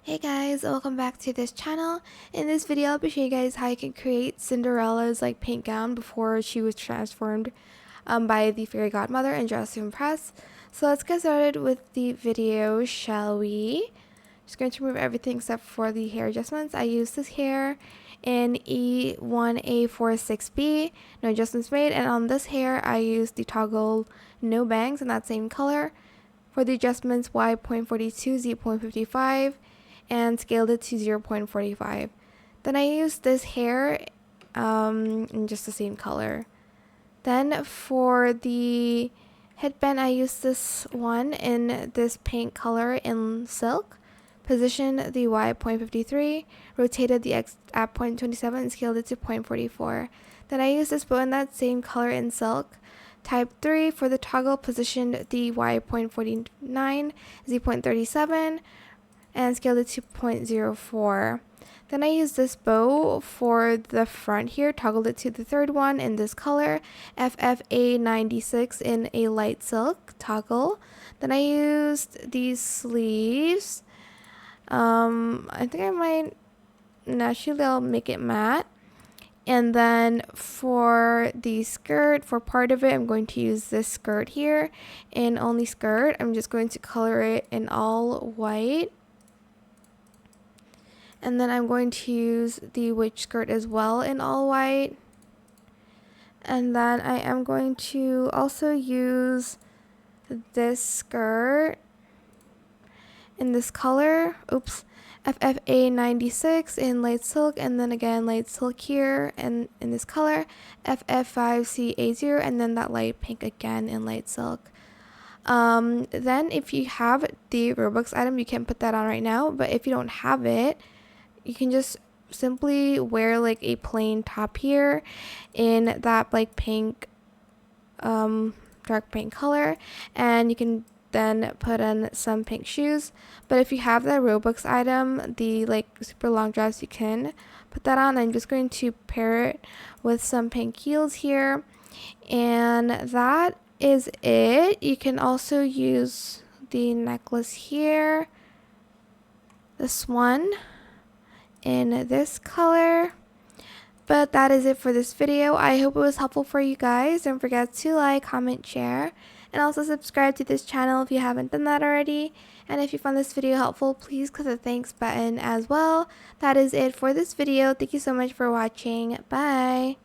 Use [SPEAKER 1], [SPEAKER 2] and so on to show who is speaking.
[SPEAKER 1] Hey guys, welcome back to this channel. In this video, I'll be showing you guys how you can create Cinderella's pink gown before she was transformed by the fairy godmother and Dress to Impress. So let's get started with the video, shall we? Just going to remove everything except for the hair adjustments. I use this hair in E1A46B, no adjustments made, and on this hair I use the toggle no bangs in that same color. For the adjustments, Y.42, Z.55, and scaled it to 0.45. Then I used this hair in just the same color. Then for the headband, I used this one in this pink color in silk. Positioned the Y.53, rotated the X at 0.27 and scaled it to 0.44. Then I used this bow in that same color in silk. Type 3 for the toggle, positioned the Y.49, Z.37, and scaled it to 0.04. Then I used this bow for the front here, toggled it to the third one in this color, FFA96 in a light silk toggle. Then I used these sleeves. I think I might naturally I'll make it matte. And then for the skirt, for part of it, I'm going to use this skirt here in only skirt. I'm just going to color it in all white. And then I'm going to use the witch skirt as well in all white. And then I am going to also use this skirt in this color. Oops. FFA96 in light silk, and then again light silk here and in this color, FF5CA0, and then that light pink again in light silk. Then if you have the Roblox item, you can put that on right now, but if you don't have it, you can just simply wear a plain top here in that pink dark pink color, and you can then put on some pink shoes. But if you have that Robux item, the super long dress, you can put that on. I'm just going to pair it with some pink heels here, and that is it. You can also use the necklace here, this one in this color. But that is it for this video. I hope it was helpful for you guys. Don't forget to like, comment, share, and also subscribe to this channel if you haven't done that already. And if you found this video helpful, please click the thanks button as well. That is it for this video. Thank you so much for watching. Bye.